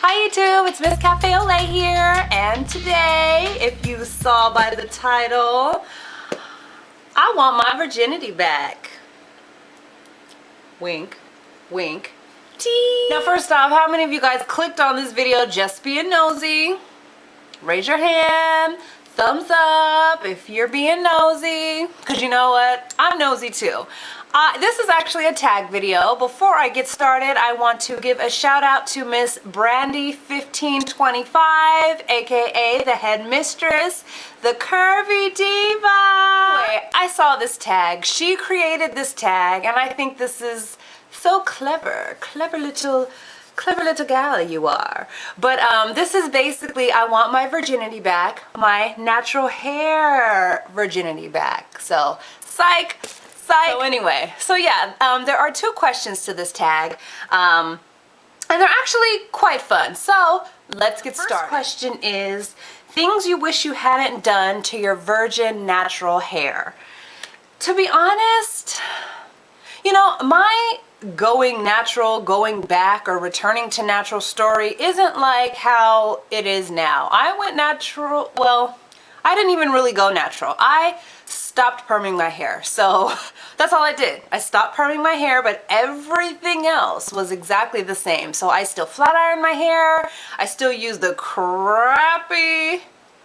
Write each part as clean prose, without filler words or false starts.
Hi YouTube, it's Miss Cafe Olay here, and today, if you saw by the title, I want my virginity back. Wink, wink, tea. Now first off, how many of you guys clicked on this video just being nosy? Raise your hand, thumbs up if you're being nosy, because you know what? I'm nosy too. This is actually a tag video. Before I get started, I want to give a shout out to Miss Brandy1525, aka the head mistress, the curvy diva. Anyway, I saw this tag. She created this tag, and I think this is so clever. Clever little gal you are. But this is basically, I want my virginity back, my natural hair virginity back. So, psych. So anyway, so yeah, there are two questions to this tag, and they're actually quite fun. So let's get started. First question is, things you wish you hadn't done to your virgin natural hair. To be honest, you know, my going natural, going back, or returning to natural story isn't like how it is now. I went natural, well, I didn't even really go natural. I stopped perming my hair. So that's all I did. I stopped perming my hair, but everything else was exactly the same. So I still flat iron my hair. I still use the crappy,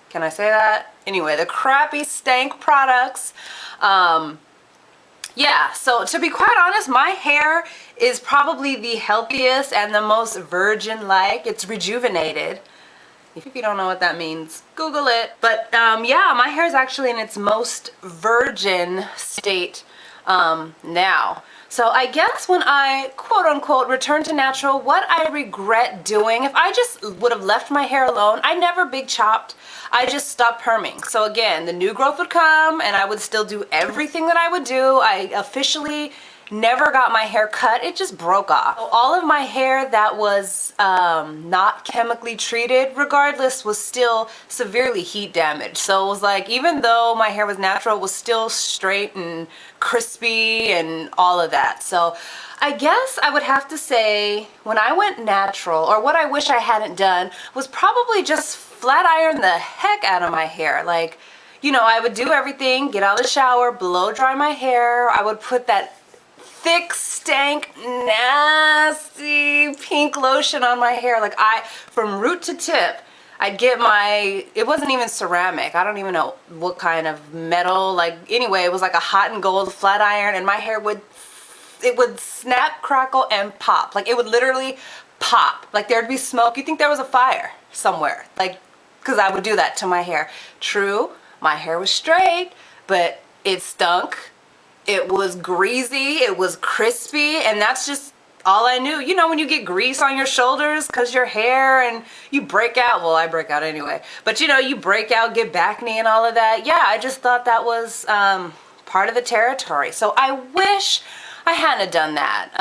can I say that? Anyway, the crappy stank products. Yeah, so to be quite honest, my hair is probably the healthiest and the most virgin-like. It's rejuvenated. If you don't know what that means, Google it. But yeah, my hair is actually in its most virgin state now. So I guess when I quote unquote return to natural, what I regret doing, if I just would have left my hair alone, I never big chopped, I just stopped perming. So again, the new growth would come and I would still do everything that I would do. I officially never got my hair cut. It just broke off. So all of my hair that was not chemically treated regardless was still severely heat damaged. So it was like, even though my hair was natural, it was still straight and crispy and all of that. So I guess I would have to say, when I went natural, or what I wish I hadn't done, was probably just flat iron the heck out of my hair. Like, you know, I would do everything, get out of the shower, blow dry my hair. I would put that thick, stank, nasty pink lotion on my hair. Like, from root to tip, I'd get my, it wasn't even ceramic. I don't even know what kind of metal. Like, anyway, it was like a hot and gold flat iron, and my hair would, it would snap, crackle, and pop. Like, it would literally pop. Like, there'd be smoke. You'd think there was a fire somewhere. Like, because I would do that to my hair. True, my hair was straight, but it stunk. It was greasy, it was crispy, and that's just all I knew. You know, when you get grease on your shoulders because your hair and you break out, well, I break out anyway, but you know, you break out, get bacne and all of that. Yeah, I just thought that was part of the territory. So I wish I hadn't done that.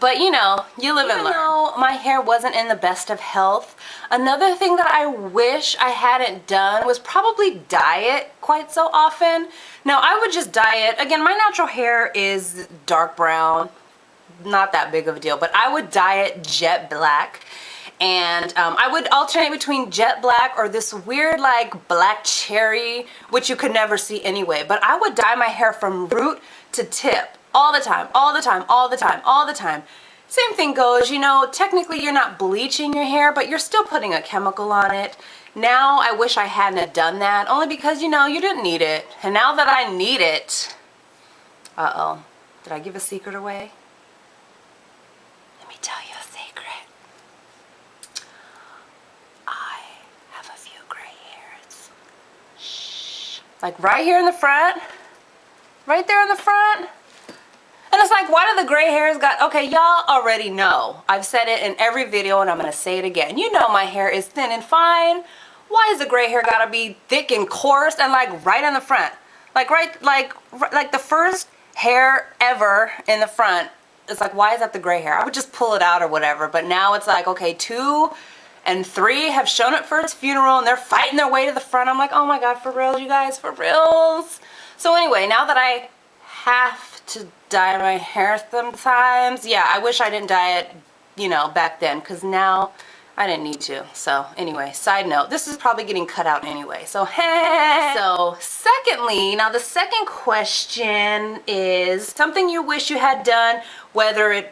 But you know, you live and learn. Even though my hair wasn't in the best of health, another thing that I wish I hadn't done was probably dye it quite so often. Now, I would just dye it. Again, my natural hair is dark brown, not that big of a deal, but I would dye it jet black. And I would alternate between jet black or this weird like black cherry, which you could never see anyway. But I would dye my hair from root to tip. All the time, all the time, all the time, all the time. Same thing goes, you know, technically you're not bleaching your hair, but you're still putting a chemical on it. Now I wish I hadn't have done that, only because, you know, you didn't need it. And now that I need it, uh-oh, did I give a secret away? Let me tell you a secret. I have a few gray hairs. Shh. Like right here in the front, right there in the front. And it's like, why do the gray hairs got, okay, y'all already know. I've said it in every video and I'm gonna say it again. You know my hair is thin and fine. Why is the gray hair gotta be thick and coarse and like right in the front? Like like the first hair ever in the front, it's like, why is that the gray hair? I would just pull it out or whatever, but now it's like, okay, 2 and 3 have shown up for its funeral and they're fighting their way to the front. I'm like, oh my God, for reals, you guys, for reals. So anyway, now that I have to dye my hair sometimes, yeah, I wish I didn't dye it you know, back then, because now I didn't need to. So anyway, side note, this is probably getting cut out anyway. So, so secondly, now the second question is something you wish you had done,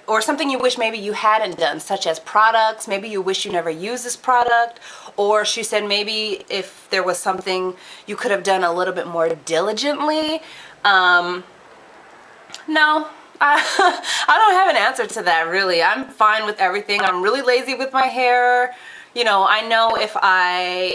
or something you wish maybe you hadn't done, such as products. Maybe you wish you never used this product, or she said maybe if there was something you could have done a little bit more diligently. No. I don't have an answer to that, really. I'm fine with everything. I'm really lazy with my hair. You know, I know if I,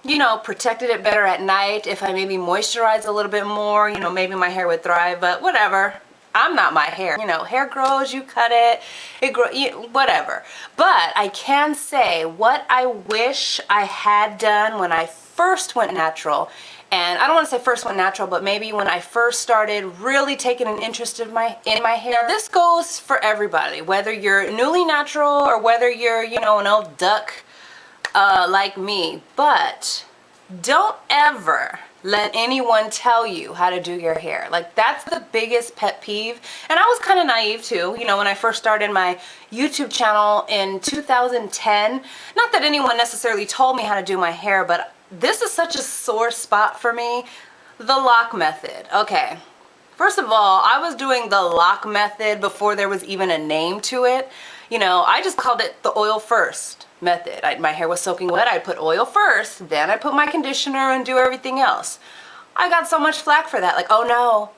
you know, protected it better at night, if I maybe moisturized a little bit more, you know, maybe my hair would thrive, but whatever. I'm not my hair. You know, hair grows, you cut it, it grows, whatever. But I can say what I wish I had done when I first went natural. And I don't want to say first went natural, but maybe when I first started really taking an interest in my hair. This goes for everybody, whether you're newly natural or whether you're, you know, an old duck like me. But don't ever let anyone tell you how to do your hair. Like, that's the biggest pet peeve. And I was kind of naive too, you know, when I first started my YouTube channel in 2010. Not that anyone necessarily told me how to do my hair, but this is such a sore spot for me. The lock method. Okay. First of all, I was doing the lock method before there was even a name to it. You know, I just called it the oil first method. My hair was soaking wet. I'd put oil first, then I'd put my conditioner and do everything else. I got so much flack for that. Like, oh no,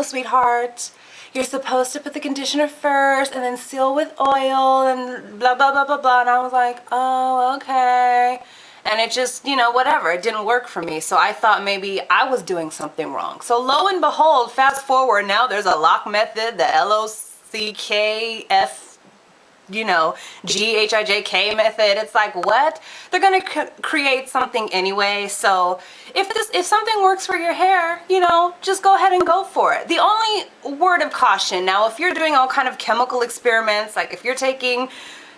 sweetheart. You're supposed to put the conditioner first and then seal with oil and blah, blah, blah, blah, blah. And I was like, oh, okay. And it just, you know, whatever, it didn't work for me. So I thought maybe I was doing something wrong. So lo and behold, fast forward, now there's a lock method, the LOCKF, you know, GHIJK method. It's like, what? They're gonna create something anyway. So if something works for your hair, you know, just go ahead and go for it. The only word of caution, now if you're doing all kind of chemical experiments, like if you're taking,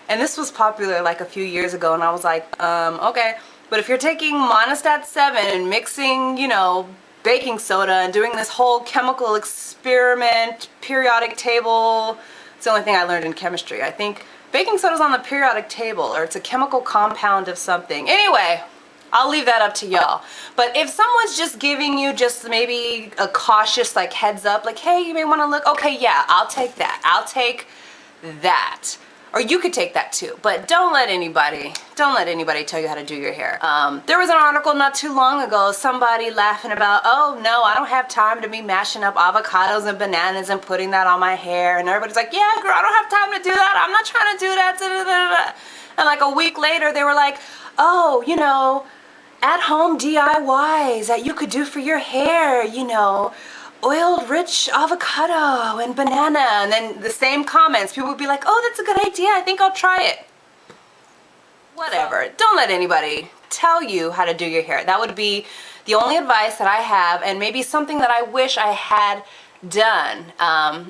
and this was popular like a few years ago, and I was like, okay. But if you're taking Monistat 7 and mixing, you know, baking soda and doing this whole chemical experiment, periodic table, it's the only thing I learned in chemistry. I think baking soda's on the periodic table, or it's a chemical compound of something. Anyway, I'll leave that up to y'all. But if someone's just giving you just maybe a cautious like heads up, like, hey, you may want to look, okay, yeah, I'll take that. I'll take that. Or you could take that too, but don't let anybody tell you how to do your hair. There was an article not too long ago, somebody laughing about, oh no, I don't have time to be mashing up avocados and bananas and putting that on my hair. And everybody's like, yeah, girl, I don't have time to do that. I'm not trying to do that. And like a week later, they were like, oh, you know, at-home DIYs that you could do for your hair, you know, oiled rich avocado and banana, and then the same comments, people would be like, oh, that's a good idea, I think I'll try it. Whatever. Don't let anybody tell you how to do your hair. That would be the only advice that I have, and maybe something that I wish I had done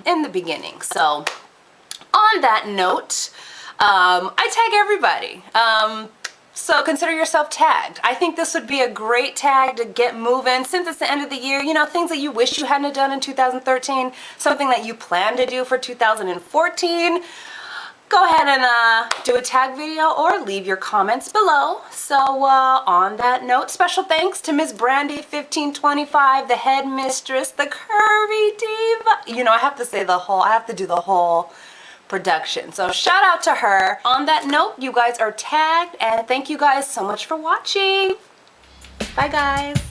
in the beginning. So on that note, I tag everybody. So consider yourself tagged. I think this would be a great tag to get moving since it's the end of the year. You know, things that you wish you hadn't done in 2013, something that you plan to do for 2014. Go ahead and do a tag video or leave your comments below. So on that note, special thanks to Miss Brandy1525, the headmistress, the curvy diva. You know, I have to do the whole production. So shout out to her. On that note, you guys are tagged, and thank you guys so much for watching. Bye guys.